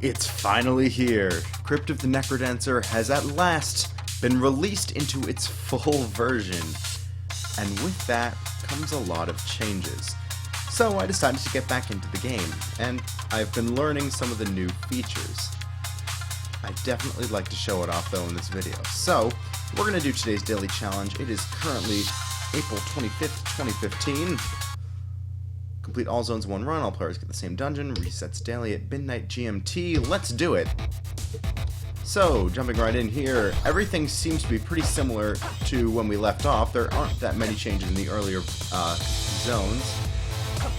It's finally here. Crypt of the Necrodancer has at last been released into its full version. And with that comes a lot of changes. So I decided to get back into the game, and I've been learning some of the new features. I'd definitely like to show it off though in this video. So, we're going to do today's daily challenge. It is currently April 25th, 2015. Complete all zones in one run, all players get the same dungeon, resets daily at midnight GMT. Let's do it! So, jumping right in here, everything seems to be pretty similar to when we left off. There aren't that many changes in the earlier zones.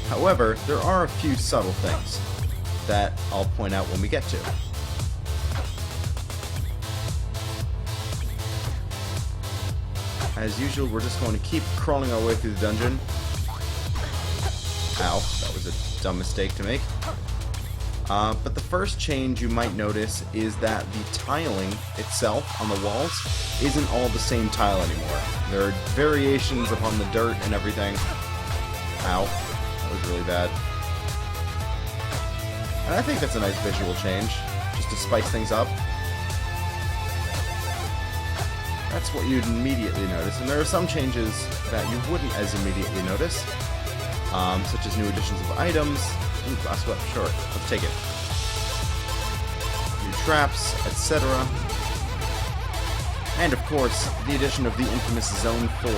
However, there are a few subtle things that I'll point out when we get to. As usual, we're just going to keep crawling our way through the dungeon. Ow, that was a dumb mistake to make. But the first change you might notice is that the tiling itself on the walls isn't all the same tile anymore. There are variations upon the dirt and everything. Ow, that was really bad. And I think that's a nice visual change, just to spice things up. That's what you'd immediately notice, and there are some changes that you wouldn't as immediately notice. Such as new additions of items. Ooh, glass whip, sure, let's take it. New traps, etc. And of course, the addition of the infamous Zone 4.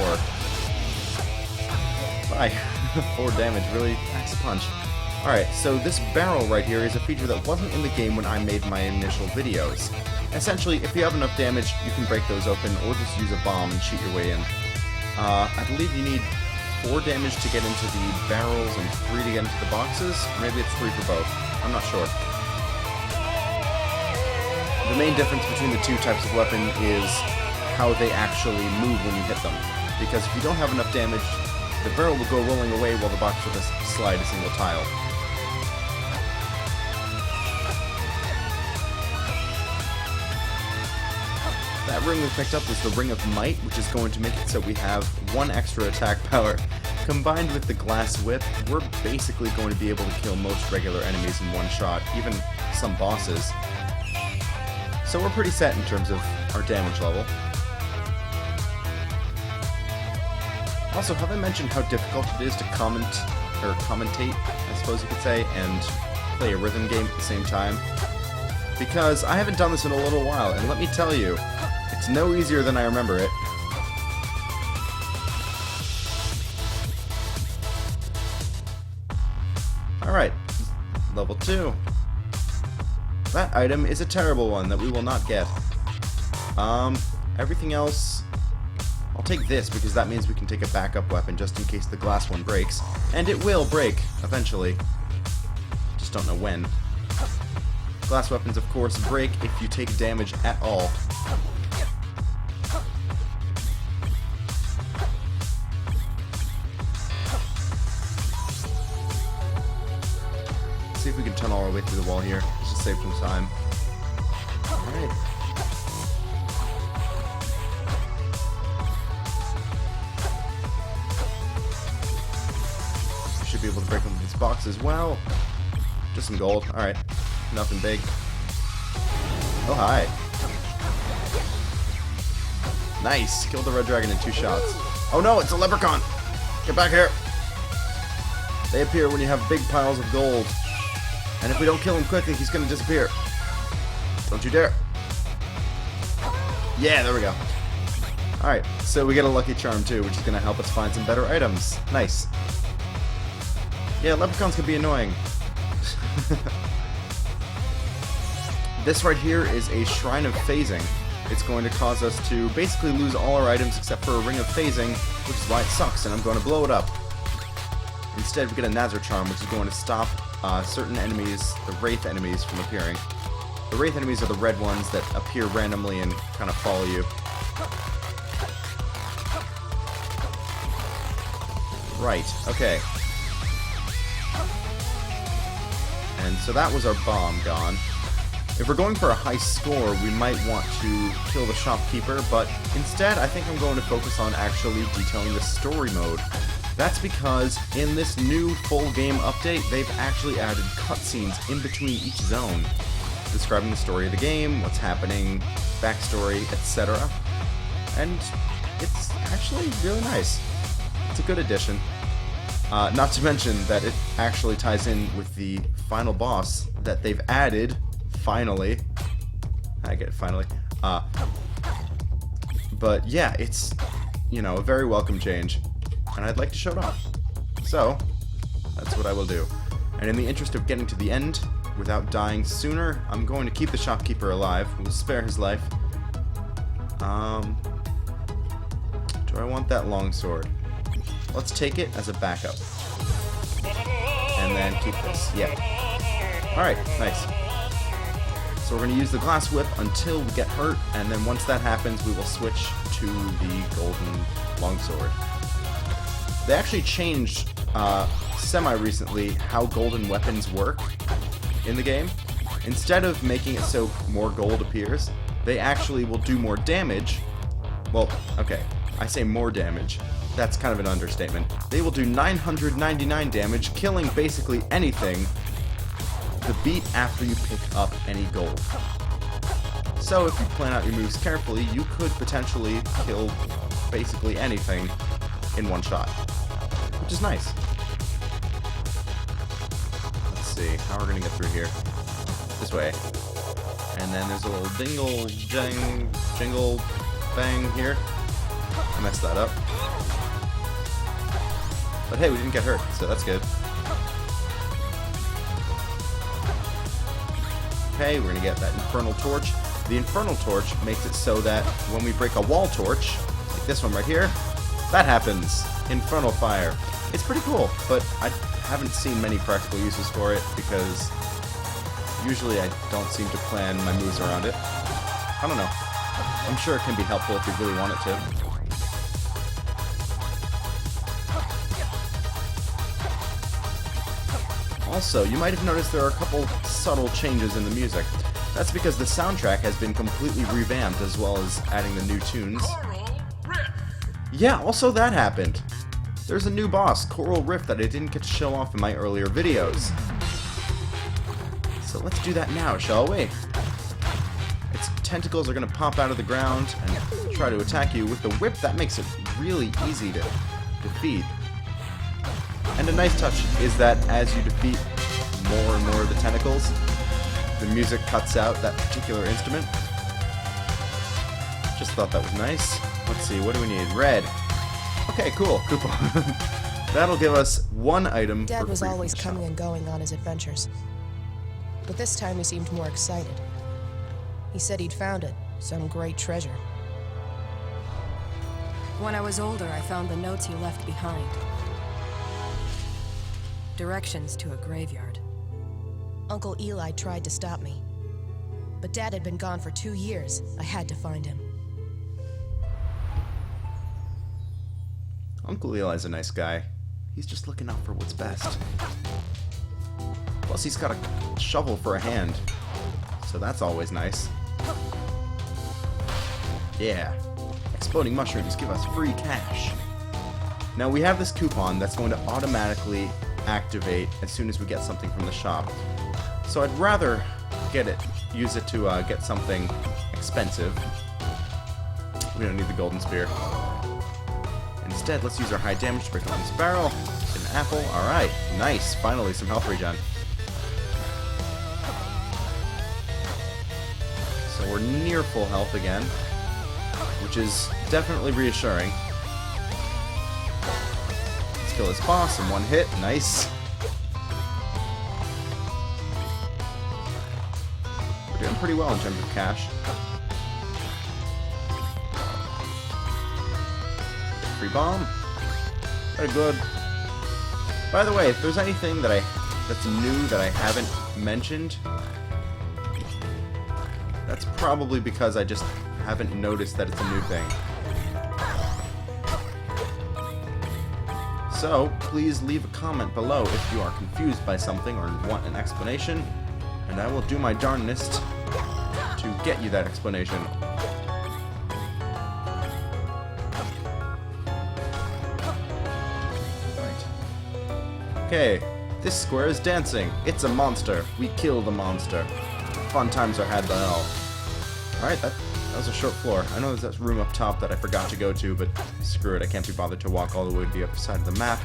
Bye. 4 damage, really packs a punch. Alright, so this barrel right here is a feature that wasn't in the game when I made my initial videos. Essentially, if you have enough damage, you can break those open, or just use a bomb and shoot your way in. I believe you need 4 damage to get into the barrels and 3 to get into the boxes. Maybe it's 3 for both. I'm not sure. The main difference between the two types of weapon is how they actually move when you hit them. Because if you don't have enough damage, the barrel will go rolling away while the box will just slide a single tile. That ring we picked up was the Ring of Might, which is going to make it so we have 1 extra attack power. Combined with the Glass Whip, we're basically going to be able to kill most regular enemies in one shot, even some bosses. So we're pretty set in terms of our damage level. Also, have I mentioned how difficult it is to commentate, I suppose you could say, and play a rhythm game at the same time? Because I haven't done this in a little while, and let me tell you, it's no easier than I remember it. Alright, level 2. That item is a terrible one that we will not get. Everything else, I'll take this because that means we can take a backup weapon just in case the glass one breaks. And it will break, eventually. Just don't know when. Glass weapons, of course, break if you take damage at all. Let's see if we can tunnel our way through the wall here. Let's just save some time. Alright. Should be able to break open this box as well. Just some gold. Alright. Nothing big. Oh, hi. Nice. Killed the red dragon in 2 shots. Oh no, it's a leprechaun! Get back here! They appear when you have big piles of gold. And if we don't kill him quickly, he's gonna disappear. Don't you dare. Yeah, there we go. Alright, so we get a lucky charm too, which is gonna help us find some better items. Nice. Yeah, leprechauns can be annoying. This right here is a Shrine of Phasing. It's going to cause us to basically lose all our items except for a Ring of Phasing, which is why it sucks, and I'm going to blow it up. Instead, we get a Nazar Charm, which is going to stop certain enemies, the Wraith enemies, from appearing. The Wraith enemies are the red ones that appear randomly and kind of follow you. Right, okay. And so that was our bomb gone. If we're going for a high score, we might want to kill the shopkeeper, but instead I think I'm going to focus on actually detailing the story mode. That's because in this new full game update, they've actually added cutscenes in between each zone. describing the story of the game, what's happening, backstory, etc. And it's actually really nice. It's a good addition. Not to mention that it actually ties in with the final boss that they've added, finally. I get it, finally. But yeah, it's, you know, a very welcome change, and I'd like to show it off. So, that's what I will do. And in the interest of getting to the end, without dying sooner, I'm going to keep the shopkeeper alive. We'll spare his life. Do I want that longsword? Let's take it as a backup. And then keep this. Yeah. Alright, nice. So we're going to use the glass whip until we get hurt, and then once that happens, we will switch to the golden longsword. They actually changed semi-recently how golden weapons work in the game. Instead of making it so more gold appears, they actually will do more damage. Well, okay, I say more damage. That's kind of an understatement. They will do 999 damage, killing basically anything the beat after you pick up any gold. So if you plan out your moves carefully, you could potentially kill basically anything in one shot, which is nice. Let's see, how we're gonna get through here. This way. And then there's a little jingle bang here. I messed that up. But hey, we didn't get hurt, so that's good. Okay, we're gonna get that Infernal Torch. The Infernal Torch makes it so that when we break a wall torch, like this one right here, that happens. Infernal Fire. It's pretty cool, but I haven't seen many practical uses for it because usually I don't seem to plan my moves around it. I don't know. I'm sure it can be helpful if you really want it to. Also, you might have noticed there are a couple subtle changes in the music. That's because the soundtrack has been completely revamped, as well as adding the new tunes. Yeah, also that happened. There's a new boss, Coral Rift, that I didn't get to show off in my earlier videos. So let's do that now, shall we? Its tentacles are going to pop out of the ground and try to attack you. With the whip, that makes it really easy to defeat. And a nice touch is that as you defeat more and more of the tentacles, the music cuts out that particular instrument. Just thought that was nice. Let's see, what do we need? Red. Okay, cool. Coupon. That'll give us one item. Dad was always coming and going on his adventures. But this time he seemed more excited. He said he'd found it, some great treasure. When I was older, I found the notes he left behind. Directions to a graveyard. Uncle Eli tried to stop me. But Dad had been gone for 2 years. I had to find him. Uncle Eli's a nice guy. He's just looking out for what's best. Plus, he's got a shovel for a hand. So that's always nice. Yeah. Exploding mushrooms give us free cash. Now, we have this coupon that's going to automatically activate as soon as we get something from the shop. So I'd rather use it to get something expensive. We don't need the golden spear. Instead, let's use our high damage to break open this barrel. Get an apple. Alright, nice. Finally, some health regen. So we're near full health again, which is definitely reassuring. Let's kill this boss in one hit. Nice. We're doing pretty well in terms of cash. Free bomb. Very good. By the way, if there's anything that's new that I haven't mentioned, that's probably because I just haven't noticed that it's a new thing. So, please leave a comment below if you are confused by something or want an explanation, and I will do my darnest to get you that explanation. Okay, this square is dancing. It's a monster. We kill the monster. fun times I had, though. Alright, that was a short floor. I know there's that room up top that I forgot to go to, but screw it, I can't be bothered to walk all the way to the other side of the map.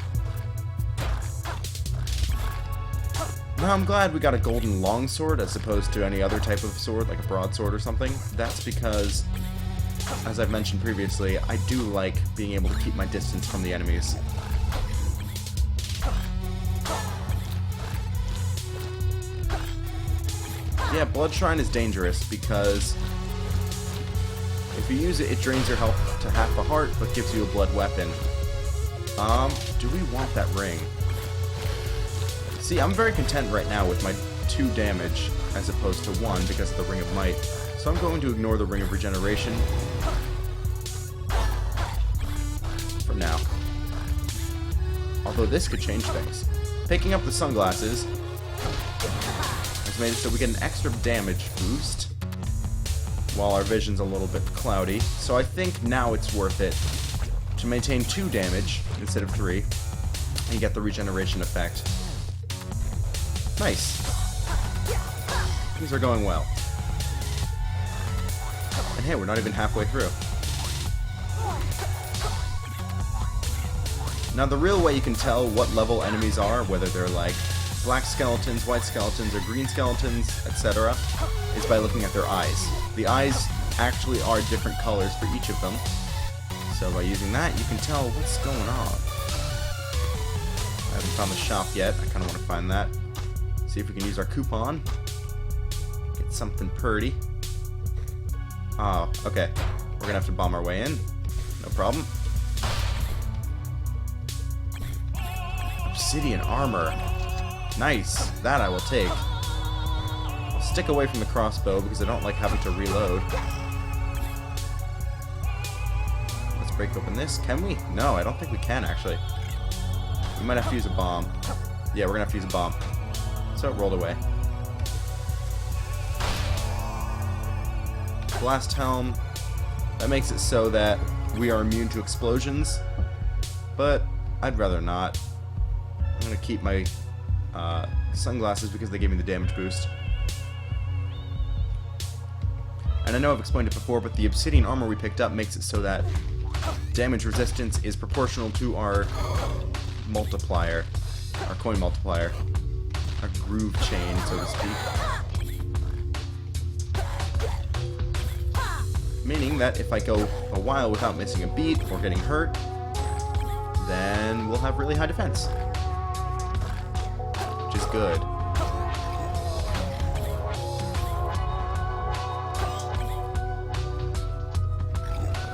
Now I'm glad we got a golden longsword as opposed to any other type of sword, like a broadsword or something. That's because, as I've mentioned previously, I do like being able to keep my distance from the enemies. Yeah, Blood Shrine is dangerous because if you use it, it drains your health to half a heart, but gives you a blood weapon. Do we want that ring? See, I'm very content right now with my 2 damage as opposed to 1 because of the Ring of Might. So I'm going to ignore the Ring of Regeneration for now. Although this could change things. Picking up the sunglasses has made it so we get an extra damage boost while our vision's a little bit cloudy. So I think now it's worth it to maintain 2 damage instead of 3 and get the regeneration effect. Nice. Things are going well. And hey, we're not even halfway through. Now the real way you can tell what level enemies are, whether they're like black skeletons, white skeletons, or green skeletons, etc., is by looking at their eyes. The eyes actually are different colors for each of them. So by using that, you can tell what's going on. I haven't found the shop yet. I kind of want to find that. See if we can use our coupon. Get something purty. Oh, okay. We're gonna have to bomb our way in. No problem. Obsidian armor. Nice. That I will take. I'll stick away from the crossbow because I don't like having to reload. Let's break open this. Can we? No, I don't think we can, actually. We might have to use a bomb. Yeah, we're gonna have to use a bomb. So it rolled away. Blast helm. That makes it so that we are immune to explosions. But I'd rather not. I'm going to keep my sunglasses because they gave me the damage boost. And I know I've explained it before, but the obsidian armor we picked up makes it so that damage resistance is proportional to our multiplier. Our coin multiplier. Our groove chain, so to speak. Meaning that if I go a while without missing a beat or getting hurt, then we'll have really high defense. Which is good.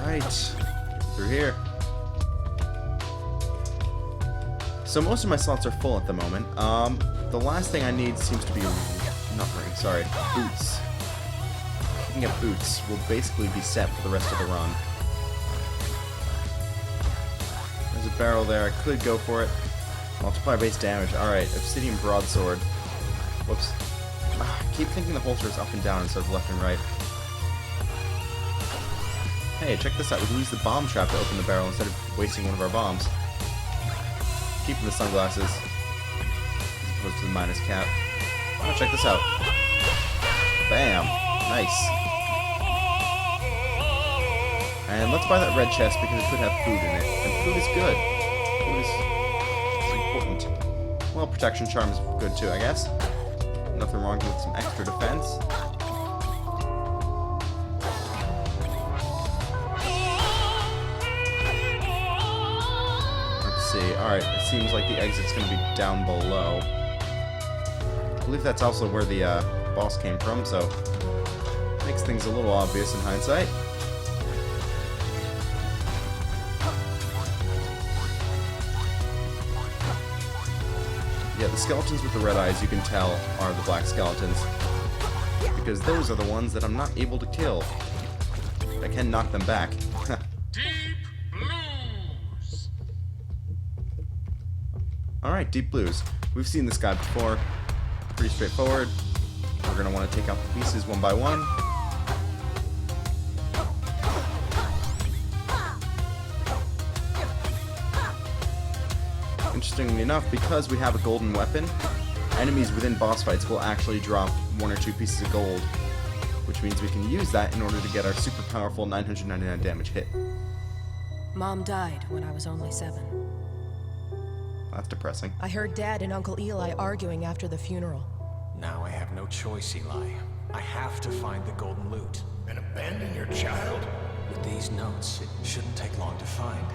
Alright. Through here. So most of my slots are full at the moment. The last thing I need seems to be boots. We can get boots. We'll basically be set for the rest of the run. There's a barrel there. I could go for it. Multiply base damage. Alright, obsidian broadsword. Whoops. I keep thinking the holster is up and down instead of left and right. Hey, check this out. We can use the bomb trap to open the barrel instead of wasting one of our bombs. Keeping the sunglasses as opposed to the minus cap. Oh, check this out. Bam! Nice. And let's buy that red chest because it could have food in it. And food is good. Food is important. Well, protection charm is good too, I guess. Nothing wrong with some extra defense. Alright, it seems like the exit's going to be down below. I believe that's also where the boss came from, so makes things a little obvious in hindsight. Yeah, the skeletons with the red eyes, you can tell, are the black skeletons. Because those are the ones that I'm not able to kill. I can knock them back. Alright, deep blues. We've seen this guy before. Pretty straightforward. We're going to want to take out the pieces one by one. Interestingly enough, because we have a golden weapon, enemies within boss fights will actually drop 1 or 2 pieces of gold, which means we can use that in order to get our super powerful 999 damage hit. Mom died when I was only 7. That's depressing. I heard Dad and Uncle Eli arguing after the funeral. Now I have no choice, Eli. I have to find the golden loot. And abandon your child? With these notes, it shouldn't take long to find.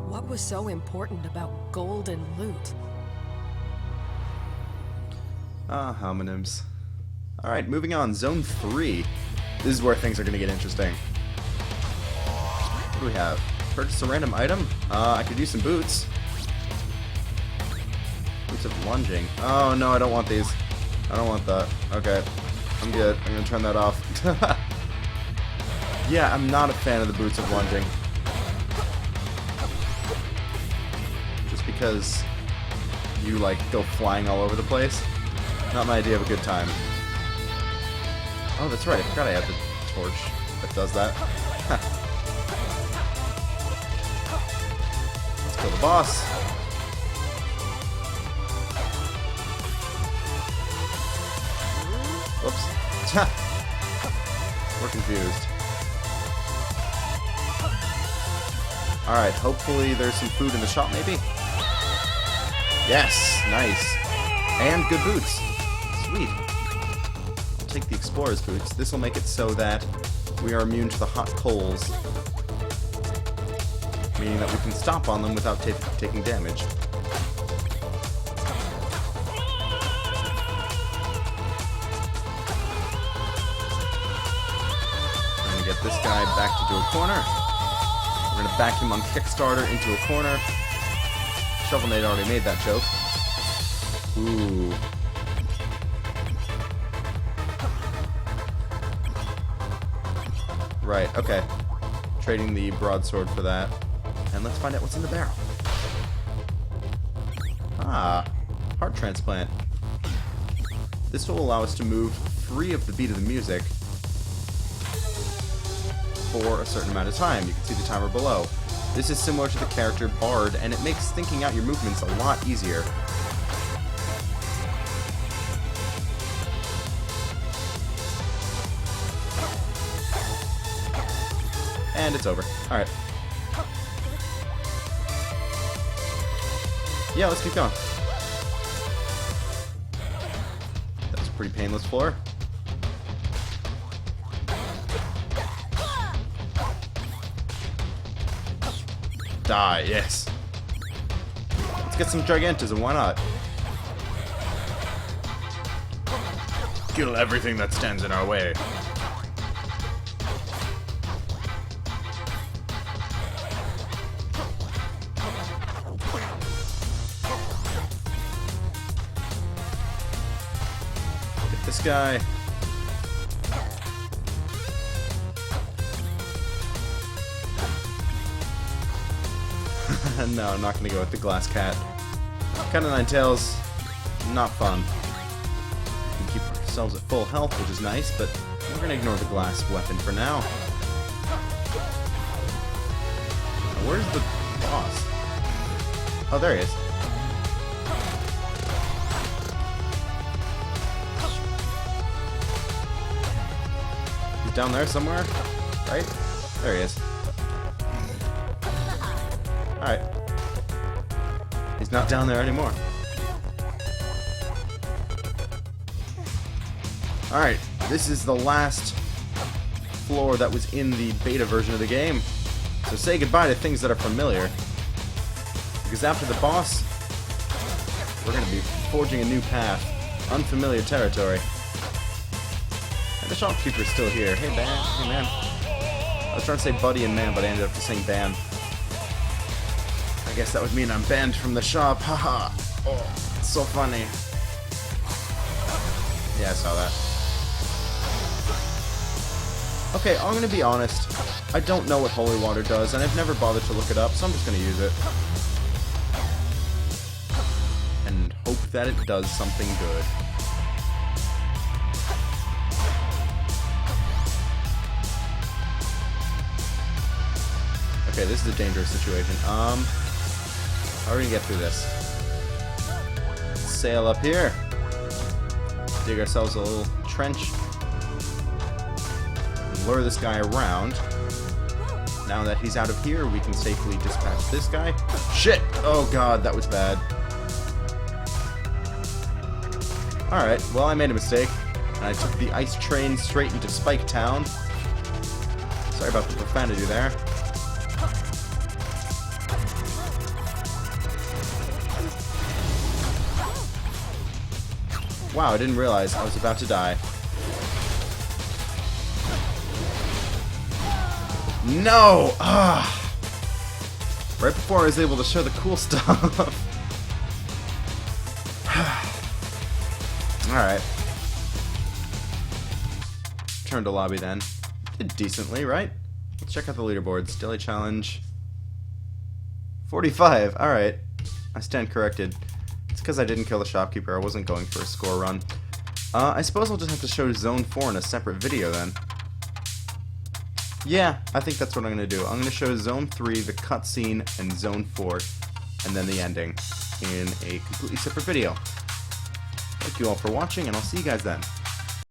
What was so important about gold and loot? Ah, homonyms. Alright, moving on. Zone 3. This is where things are going to get interesting. What do we have? Purchase a random item? I could use some boots. Boots of lunging. Oh, no, I don't want these. I don't want that. Okay. I'm good. I'm going to turn that off. Yeah, I'm not a fan of the boots of lunging. Just because you, like, go flying all over the place. Not my idea of a good time. Oh, that's right. I forgot I had the torch that does that. Let's kill the boss. Whoops. We're confused. Alright, hopefully there's some food in the shop, maybe? Yes! Nice. And good boots. Sweet. I'll take the explorer's boots. This will make it so that we are immune to the hot coals. Meaning that we can stomp on them without taking damage. I'm going to get this guy backed into a corner. We're going to back him on Kickstarter into a corner. Shovel Knight already made that joke. Ooh. Right, okay. Trading the broadsword for that. And let's find out what's in the barrel. Ah, heart transplant. This will allow us to move free of the beat of the music for a certain amount of time. You can see the timer below. This is similar to the character Bard, and it makes thinking out your movements a lot easier. And it's over. Alright. Yeah, let's keep going. That was a pretty painless floor. Die, yes. Let's get some Gigantism, why not? Kill everything that stands in our way. Get this guy. No, I'm not going to go with the glass cat. Cat of Nine Tails, not fun. We can keep ourselves at full health, which is nice, but we're going to ignore the glass weapon for now. Where's the boss? Oh, there he is. He's down there somewhere, right? There he is. Alright. He's not down there anymore. Alright, this is the last floor that was in the beta version of the game. So say goodbye to things that are familiar. Because after the boss, we're going to be forging a new path. Unfamiliar territory. And the shopkeeper's still here. Hey, man. Hey, man. I was trying to say buddy and man, but I ended up just saying ban. I guess that would mean I'm banned from the shop. Haha. Oh, it's so funny. Yeah, I saw that. Okay, I'm gonna be honest. I don't know what holy water does, and I've never bothered to look it up, so I'm just gonna use it. And hope that it does something good. Okay, this is a dangerous situation. How are we gonna get through this? sail up here. Dig ourselves a little trench. And lure this guy around. Now that he's out of here, we can safely dispatch this guy. Shit! Oh god, that was bad. Alright, well, I made a mistake. And I took the ice train straight into Spike Town. Sorry about the profanity there. Wow, I didn't realize I was about to die. No! Ah! Right before I was able to show the cool stuff. Alright. Turn to lobby then. Did decently, right? Let's check out the leaderboards. Daily challenge. 45. Alright. I stand corrected. It's because I didn't kill the shopkeeper. I wasn't going for a score run. I suppose I'll just have to show Zone 4 in a separate video then. Yeah, I think that's what I'm going to do. I'm going to show Zone 3, the cutscene, and Zone 4, and then the ending in a completely separate video. Thank you all for watching, and I'll see you guys then.